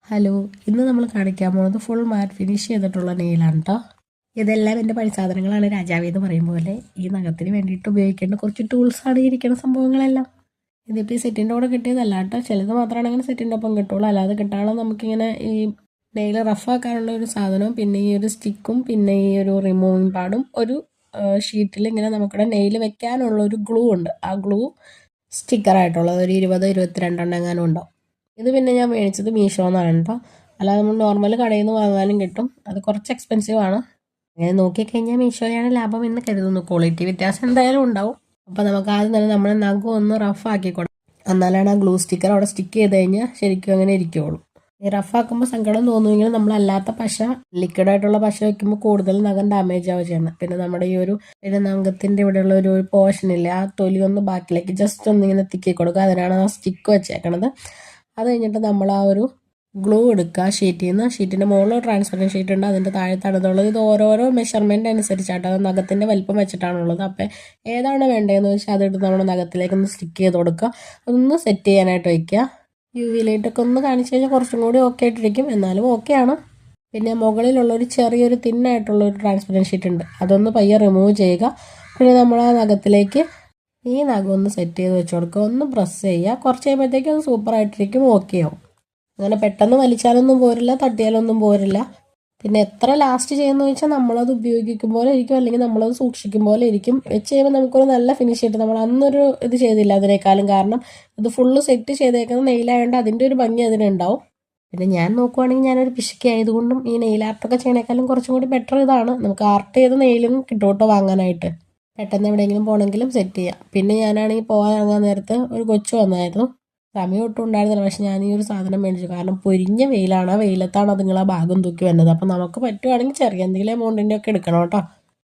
Hello, ഇന്ന് നമ്മൾ കാണിക്കാൻ പോകുന്നത് ഫുൾ മാറ്റ് ഫിനിഷ് ചെയ്തിട്ടുള്ള നെയിലാണ് കേട്ടോ. ഇതെല്ലാം എൻ്റെ പണി സാധനങ്ങളാണ്. രാജാവി എന്ന് പറയും പോലെ ഈ നഖത്തിന് വേണ്ടിയിട്ട് ഉപയോഗിക്കേണ്ട കുറച്ച് ടൂൾസാണ് ഈ ഇരിക്കുന്ന സംഭവങ്ങളെല്ലാം. ഇതിപ്പോൾ ഈ സെറ്റിൻ്റെ കൂടെ കിട്ടിയതല്ല കേട്ടോ. ചിലത് മാത്രമാണ് അങ്ങനെ സെറ്റിൻ്റെ ഒപ്പം കിട്ടുള്ളൂ. അല്ലാതെ കിട്ടാതെ നമുക്കിങ്ങനെ ഈ നെയിൽ റഫാക്കാനുള്ള ഒരു സാധനവും പിന്നെ ഈ ഒരു സ്റ്റിക്കും പിന്നെ ഈ ഒരു റിമൂവിങ് പാഡും ഒരു ഷീറ്റിൽ ഇങ്ങനെ നമുക്കിവിടെ നെയിൽ വെക്കാനുള്ള ഒരു ഗ്ലൂ ഉണ്ട്. ആ ഗ്ലൂ സ്റ്റിക്കറായിട്ടുള്ളത് ഒരു 20-22 എങ്ങാനും ഉണ്ടാവും. ഇത് പിന്നെ ഞാൻ മേടിച്ചത് മീഷോന്നാണ് കേട്ടോ. അല്ലാതെ നമ്മൾ നോർമൽ കടയിൽ നിന്ന് വാങ്ങാനും കിട്ടും. അത് കുറച്ച് എക്സ്പെൻസീവ് ആണ്. അങ്ങനെ നോക്കിക്കഴിഞ്ഞാൽ മീഷോയാണ് ലാഭം എന്ന് കരുതുന്നു. ക്വാളിറ്റി വ്യത്യാസം എന്തായാലും ഉണ്ടാവും. അപ്പോൾ നമുക്ക് ആദ്യം തന്നെ നമ്മുടെ നഖം ഒന്ന് റഫ് ആക്കി കൊടുക്കാം. എന്നാലാണ് ആ ഗ്ലൂ സ്റ്റിക്കർ അവിടെ സ്റ്റിക്ക് ചെയ്ത് കഴിഞ്ഞാൽ ശരിക്കും അങ്ങനെ ഇരിക്കുകയുള്ളൂ. ഈ റഫാക്കുമ്പോൾ സങ്കടം തോന്നുമെങ്കിലും നമ്മളല്ലാത്ത പശ ലിക്വിഡായിട്ടുള്ള പശ വയ്ക്കുമ്പോൾ കൂടുതൽ നഖം ഡാമേജ് ആവുക ചെയ്യണം. പിന്നെ നമ്മുടെ ഈ ഒരു നഖത്തിൻ്റെ ഇവിടെയുള്ള ഒരു പോർഷനില്ലേ, ആ തൊലി ഒന്ന് ബാക്കിലേക്ക് ജസ്റ്റ് ഒന്നിങ്ങനെ തിക്കി കൊടുക്കുക. അതിനാണ് ആ സ്റ്റിക്ക് വെച്ചേക്കണത്. അത് കഴിഞ്ഞിട്ട് നമ്മൾ ആ ഒരു ഗ്ലൂ എടുക്കുക ഷീറ്റിൽ നിന്ന്. ഷീറ്റിൻ്റെ മുകളിൽ ട്രാൻസ്പെറൻറ്റ് ഷീറ്റ് ഉണ്ട്, അതിൻ്റെ താഴത്താണുള്ളത്. ഇത് ഓരോരോ മെഷർമെൻറ്റ് അനുസരിച്ചാട്ടോ, അത് നഖത്തിൻ്റെ വലിപ്പം വെച്ചിട്ടാണുള്ളത്. അപ്പോൾ ഏതാണ് വേണ്ടതെന്ന് വെച്ചാൽ അതെടുത്ത് നമ്മുടെ നഖത്തിലേക്ക് ഒന്ന് സ്റ്റിക്ക് ചെയ്ത് കൊടുക്കുക. അതൊന്ന് സെറ്റ് ചെയ്യാനായിട്ട് വയ്ക്കുക. യു വി ലൈറ്റൊക്കെ ഒന്ന് കാണിച്ചു കഴിഞ്ഞാൽ കുറച്ചും കൂടി ഓക്കെ ആയിട്ടിരിക്കും, എന്നാലും ഓക്കെയാണ്. പിന്നെ മുകളിലുള്ളൊരു ചെറിയൊരു തിന്നായിട്ടുള്ള ഒരു ട്രാൻസ്പെറൻറ്റ് ഷീറ്റ് ഉണ്ട്, അതൊന്ന് പയ്യെ റിമൂവ് ചെയ്യുക. പിന്നെ നമ്മൾ ആ നഖത്തിലേക്ക് ഈ നഖം ഒന്ന് സെറ്റ് ചെയ്ത് വെച്ച് കൊടുക്കുക. ഒന്ന് പ്രസ് ചെയ്യുക. കുറച്ച് കഴിയുമ്പോഴത്തേക്കും അത് സൂപ്പറായിട്ടിരിക്കും, ഓക്കെ ആവും. അങ്ങനെ പെട്ടെന്ന് വലിച്ചാലൊന്നും പോരില്ല, തട്ടിയാലൊന്നും പോരില്ല. പിന്നെ എത്ര ലാസ്റ്റ് ചെയ്യുമെന്ന് വെച്ചാൽ നമ്മളത് ഉപയോഗിക്കും പോലെ ഇരിക്കും, അല്ലെങ്കിൽ നമ്മളത് സൂക്ഷിക്കും പോലെ ഇരിക്കും. വെച്ച് കഴിയുമ്പോൾ നമുക്കൊരു നല്ല ഫിനിഷ് കിട്ടും. നമ്മൾ അന്നൊരു ഇത് ചെയ്തില്ല അതിനേക്കാളും, കാരണം ഇത് ഫുള്ള് സെറ്റ് ചെയ്തേക്കുന്ന നെയിലായതുകൊണ്ട് അതിൻ്റെ ഒരു ഭംഗി അതിനുണ്ടാവും. പിന്നെ ഞാൻ നോക്കുവാണെങ്കിൽ ഞാനൊരു പിശുക്കി ആയതുകൊണ്ടും ഈ നെയിൽ ആർട്ടൊക്കെ ചെയ്യണേക്കാളും കുറച്ചും കൂടി ബെറ്റർ ഇതാണ്. നമുക്ക് ആർട്ട് ചെയ്ത നെയിലും കിട്ടും കേട്ടോ വാങ്ങാനായിട്ട്. പെട്ടെന്ന് എവിടെയെങ്കിലും പോകണമെങ്കിലും സെറ്റ് ചെയ്യാം. പിന്നെ ഞാനാണെങ്കിൽ പോകാൻ ഇറങ്ങാൻ നേരത്ത് ഒരു കൊച്ചു വന്നായിരുന്നു. സമയം ഒട്ടും ഉണ്ടായിരുന്നില്ല, പക്ഷെ ഞാൻ ഈ ഒരു സാധനം മേടിച്ചു. കാരണം പൊരിഞ്ഞ വെയിലാണ്, ആ വെയിലത്താണ് അതുങ്ങൾ ആ ഭാഗം തൂക്കി വരുന്നത്. അപ്പം നമുക്ക് പറ്റുവാണെങ്കിൽ ചെറിയ എന്തെങ്കിലും എമൗണ്ടിൻ്റെ ഒക്കെ എടുക്കണം കേട്ടോ.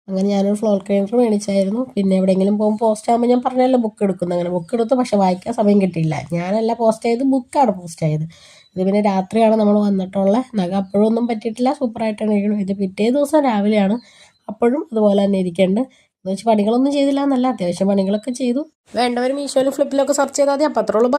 അങ്ങനെ ഞാനൊരു ഫ്ലോർ ക്ലീനർ മേടിച്ചായിരുന്നു. പിന്നെ എവിടെയെങ്കിലും പോകുമ്പോൾ പോസ്റ്റ് ആകുമ്പോൾ ഞാൻ പറഞ്ഞല്ലോ ബുക്ക് എടുക്കുന്നു. അങ്ങനെ ബുക്ക് എടുത്തു, പക്ഷെ വായിക്കാൻ സമയം കിട്ടിയില്ല. ഞാനല്ല പോസ്റ്റ് ചെയ്ത്, ബുക്കാണ് പോസ്റ്റ് ചെയ്ത്. ഇത് പിന്നെ രാത്രിയാണ് നമ്മൾ വന്നിട്ടുള്ളത്. നഖം അപ്പോഴും ഒന്നും പറ്റിയിട്ടില്ല, സൂപ്പറായിട്ടാണ് ഇരിക്കണം. ഇത് പിറ്റേ ദിവസം രാവിലെയാണ്, അപ്പോഴും അതുപോലെ തന്നെ ഇരിക്കേണ്ടത്. എന്ന് വെച്ചാൽ പണികളൊന്നും ചെയ്തില്ല എന്നല്ല, അത്യാവശ്യം പണികളൊക്കെ ചെയ്തു. വേണ്ടവർ മീഷോയിലും ഫ്ലിപ്പിലൊക്കെ സെർച്ച് ചെയ്താൽ മതി. അപ്പം അത്രയുള്ളൂ.